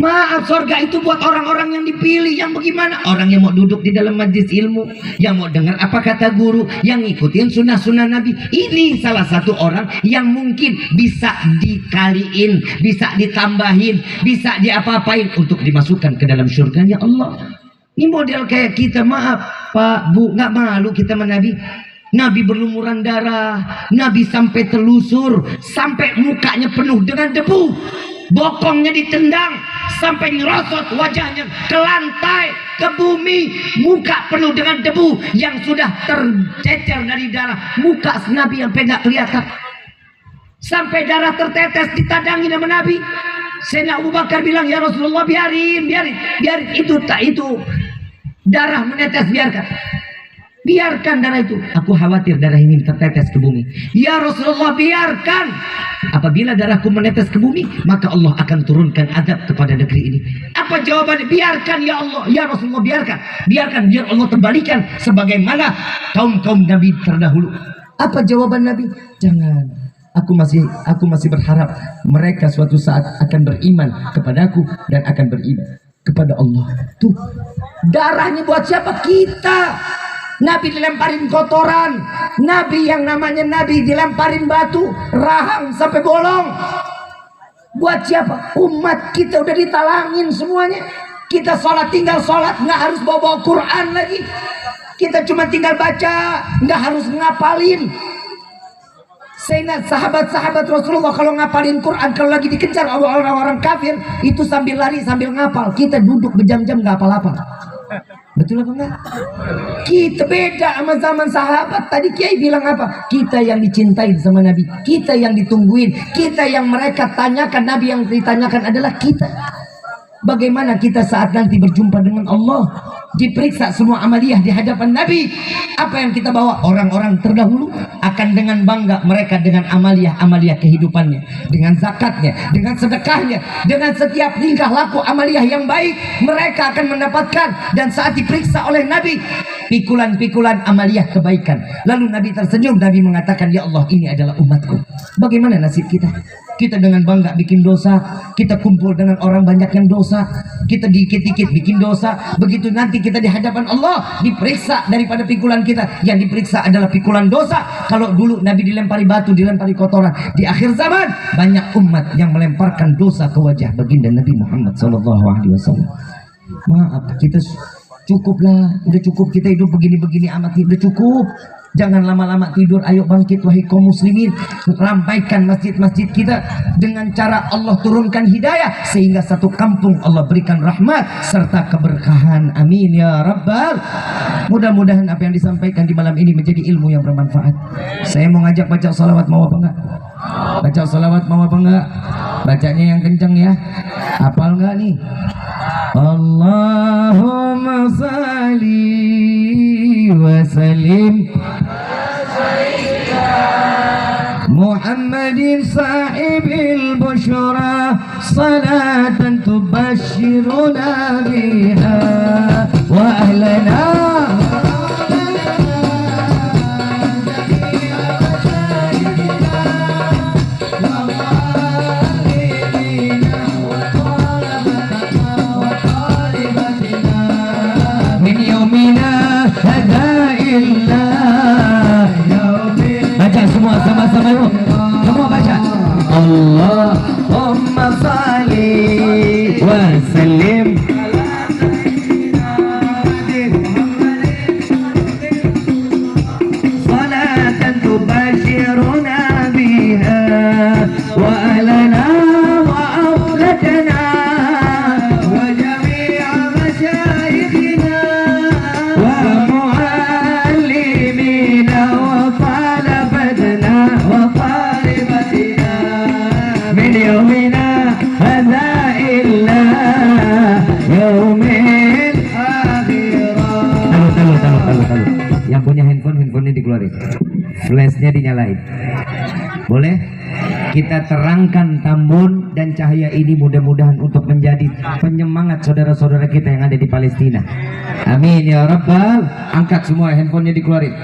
Maaf, sorga itu buat orang-orang yang dipilih. Yang bagaimana? Orang yang mau duduk di dalam majlis ilmu, yang mau dengar apa kata guru, yang ngikutin sunnah-sunnah Nabi. Ini salah satu orang yang mungkin bisa dikaliin, bisa ditambahin, bisa diapa-apain untuk dimasukkan ke dalam surganya Allah. Ini model kayak kita. Maaf Pak, Bu, nggak malu kita sama Nabi? Nabi berlumuran darah, Nabi sampai telusur, sampai mukanya penuh dengan debu, bokongnya ditendang sampai nyerosot wajahnya ke lantai, ke bumi, muka penuh dengan debu yang sudah tercecer dari darah. Muka Nabi sampai nggak kelihatan, sampai darah tertetes ditadangin sama Nabi. Sayyidina Abu Bakar bilang, ya Rasulullah, biarin itu darah menetes, biarkan darah itu. Aku khawatir darah ini tertetes ke bumi. Ya Rasulullah, biarkan. Apabila darahku menetes ke bumi, maka Allah akan turunkan azab kepada negeri ini. Apa jawabannya? Biarkan ya Allah. Ya Rasulullah, biarkan biar Allah kembalikan sebagaimana kaum Nabi terdahulu. Apa jawaban Nabi? Jangan. Aku masih berharap mereka suatu saat akan beriman kepadaku dan akan beriman kepada Allah. Tuh, darahnya buat siapa? Kita. Nabi dilemparin kotoran, Nabi yang namanya Nabi dilemparin batu, rahang sampai bolong. Buat siapa? Umat kita udah ditalangin semuanya. Kita sholat, tinggal sholat, nggak harus bawa Quran lagi. Kita cuma tinggal baca, nggak harus ngapalin. Sehingga sahabat-sahabat Rasulullah kalau ngapalin Quran, kalau lagi dikejar orang-orang kafir, itu sambil lari sambil ngapal. Kita duduk berjam-jam nggak hafal-hafal. Betul apa enggak? Kita beda sama zaman sahabat. Tadi Kiai bilang apa? Kita yang dicintai sama Nabi, kita yang ditungguin, kita yang mereka tanyakan. Nabi yang ditanyakan adalah kita. Bagaimana kita saat nanti berjumpa dengan Allah, diperiksa semua amaliyah di hadapan Nabi? Apa yang kita bawa? Orang-orang terdahulu akan dengan bangga mereka dengan amaliyah kehidupannya, dengan zakatnya, dengan sedekahnya, dengan setiap tingkah laku amaliyah yang baik mereka akan mendapatkan. Dan saat diperiksa oleh Nabi, pikulan-pikulan amaliyah kebaikan. Lalu Nabi tersenyum, Nabi mengatakan, ya Allah, ini adalah umatku. Bagaimana nasib kita? Kita dengan bangga bikin dosa, kita kumpul dengan orang banyak yang dosa, kita dikit-dikit bikin dosa. Begitu nanti kita di hadapan Allah diperiksa daripada pikulan kita, yang diperiksa adalah pikulan dosa. Kalau dulu Nabi dilempari batu, dilempari kotoran, di akhir zaman banyak umat yang melemparkan dosa ke wajah baginda Nabi Muhammad SAW. Maaf, kita cukuplah, udah cukup kita hidup begini-begini amat, udah cukup. Jangan lama-lama tidur, ayo bangkit wahai kaum muslimin. Rampaikan masjid-masjid kita dengan cara Allah turunkan hidayah, sehingga satu kampung Allah berikan rahmat serta keberkahan. Amin ya rabbal. Mudah-mudahan apa yang disampaikan di malam ini menjadi ilmu yang bermanfaat. Saya mau ngajak baca salawat, mau apa enggak? Baca salawat mau apa enggak? Bacanya yang kencang ya. Hafal enggak nih? Allahumma salli wa sallim Muhammadin sahibil busyra salatan tubashiruna biha wa ahlana baca semua sama-sama yuk. Semua baca. Allahumma salli wa sallim salatan tubashiruna biha wa ahlana wa awladana wa jami'a masyayikhina wa muallimina wa talabatna wa talibatina min yawmina hadha illa yaumil akhirah. Tahu. Yang punya handphonenya dikeluarin, flashnya dinyalain. Boleh? Kita terangkan Tambun dan cahaya ini mudah-mudahan untuk menjadi penyemangat saudara-saudara kita yang ada di Palestina. Amin ya rabbal. Angkat semua handphonenya dikeluarin.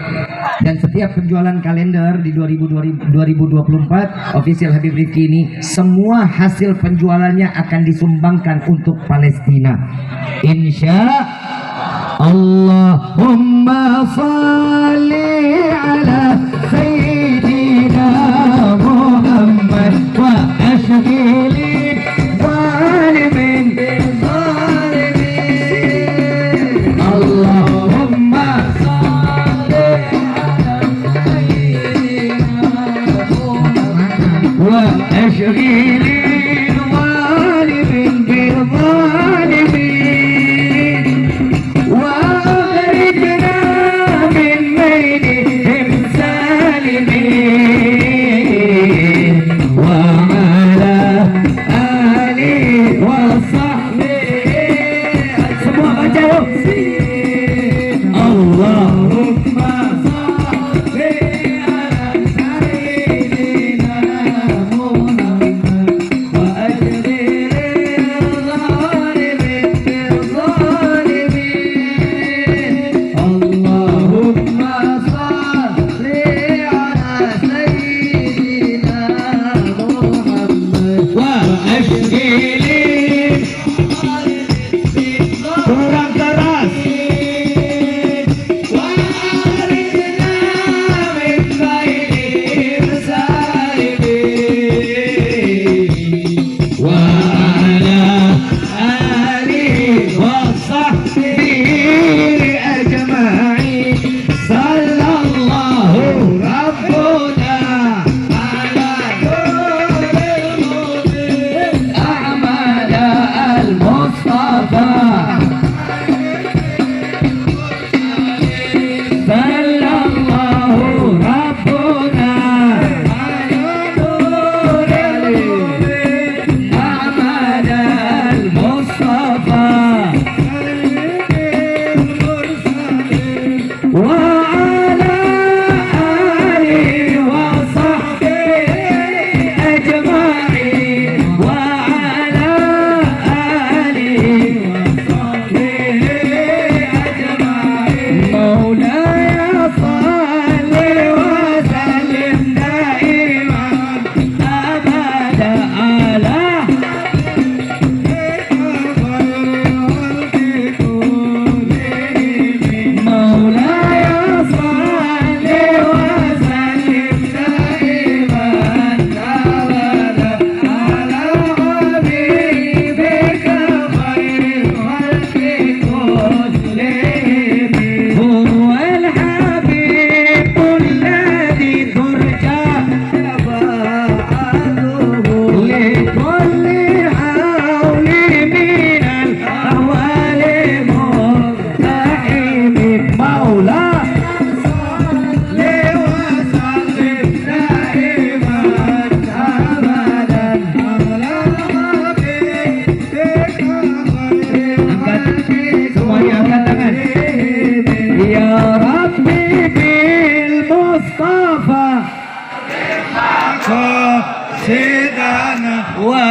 Dan setiap penjualan kalender di 2024 official Habib Rifki ini, semua hasil penjualannya akan disumbangkan untuk Palestina, insya Allahumma salli ala sayyidina Muhammad wa ashghili zalimin zalimin. Allahumma salli ala sayyidina Muhammad wa ashghili zalimin zalimin.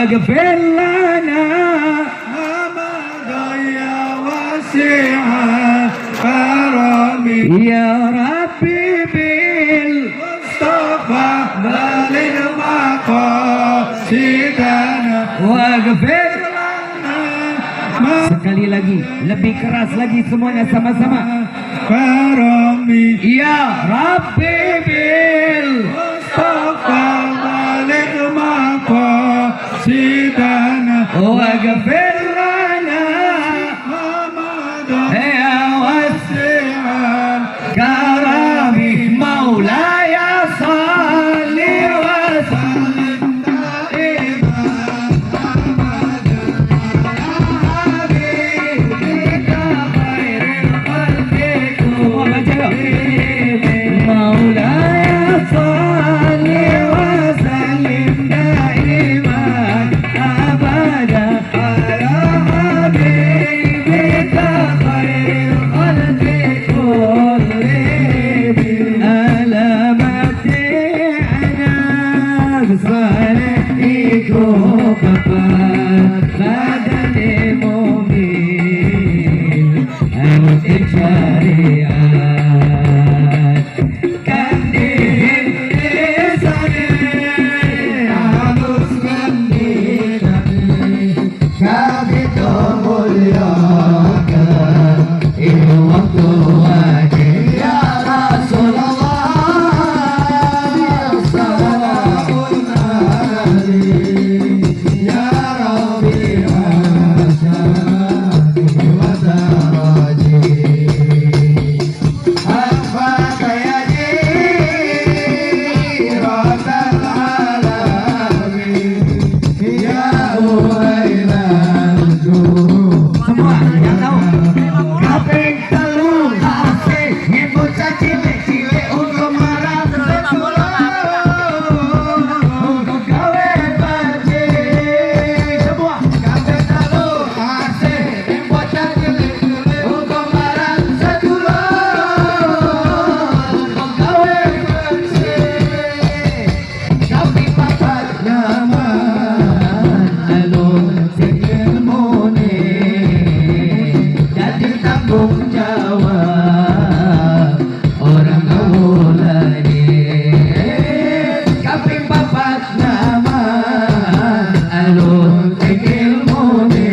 waghfir lana ما ضيع واسع كرمي ya Rabbi bil مصطفى بلغ مقاصدنا waghfir لنا ما sekali lagi lebih keras lagi semuanya sama-sama كرمي ya Rabbi bil مصطفى بلغ مقاصدنا waghfir lana محمد ya واسعا karami maulaya salli wa sallim maulaya salli wa sallim daiman abada ala habibika khairil khalqi kullihim ala mati'ana bisalihikum kapan badani mu'min al-syariat kandihin lisani haruskan diri kabito muliakan itu waktu wajib ya Rasulullah salamun alaihi ya Rabbi asyaki wa daraji afaka ya jiratal alamin ya uwailal juru semua yang tahu kaping telu asih nyebut cilik-cilik untuk marah untuk gawe banjir semua kaping telu asih nyebut cilik-cilik untuk marah untuk gawe banjir kaping papat nyaman alun sing ilmune jadi tanggung jawab orang awalane kaping papat nama alun sing ilmune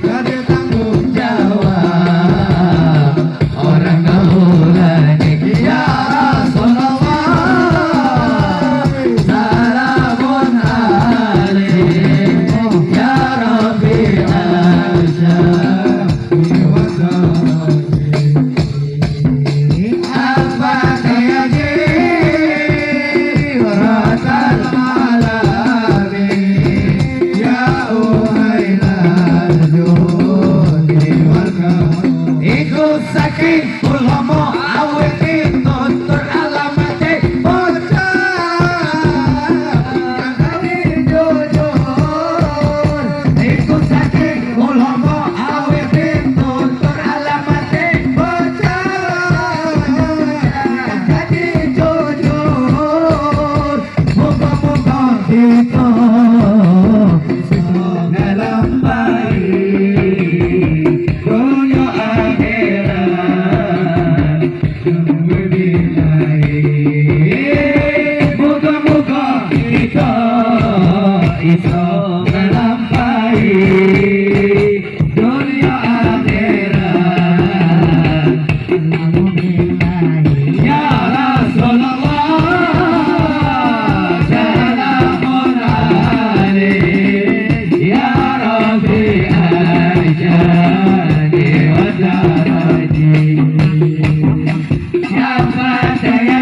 jadi tanggung jawab orang awalane ya Rasulullah salamun alaihi ya Rabbi asyaki wa daraji afaka ya jiratal alamin ya uhailal judi wal karam iku saking ulama awake tutur alamate bocah kang jujur iku saking ulama awake tutur alamate bocah kang jujur muga-muga kita dalam baik dunia akhirat moga-moga kita iso ngelampahi dunia akhirat ya Rasulullah salamun alaihi ya Rabbi asyani wa daraji ya Fataya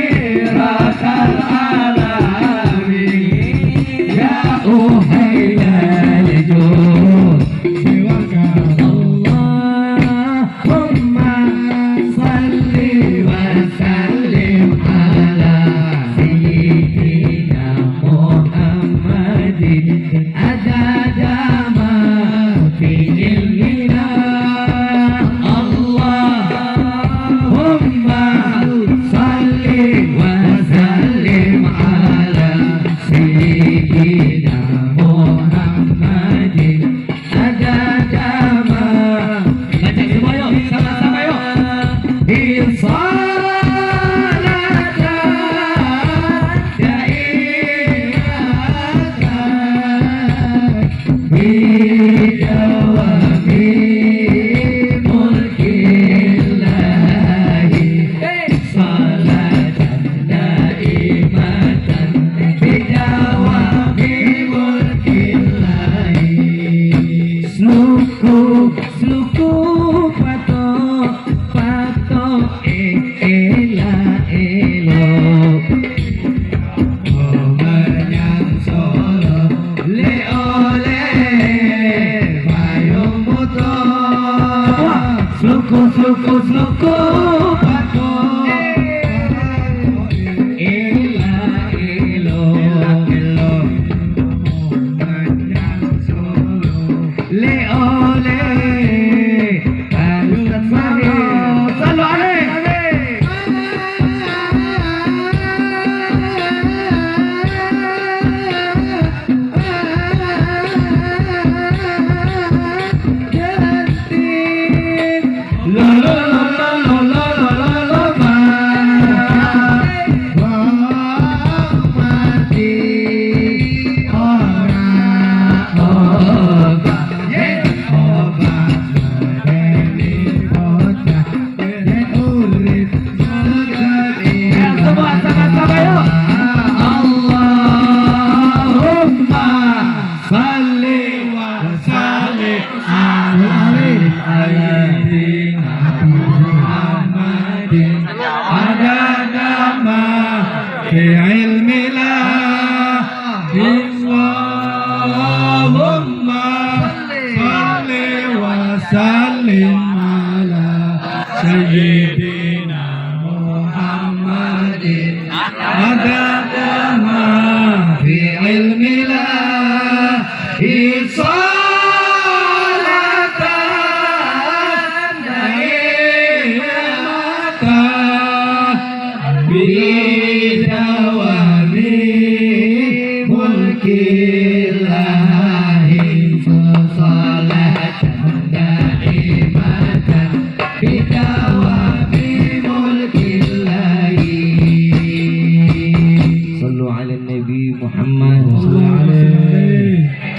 jiratal alamin ya uhailal judi wal karam Allahumma salli wa sallim ala sayyidina Muhammadin adada ma fi ilmina Allahumma salli wa sallim ala sayyidina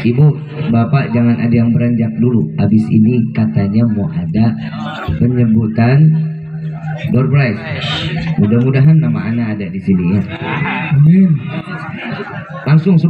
Ibu, Bapak jangan ada yang beranjak dulu. Habis ini katanya mau ada penyebutan door prize. Mudah-mudahan nama anak ada di sini ya. Amin. Langsung 10.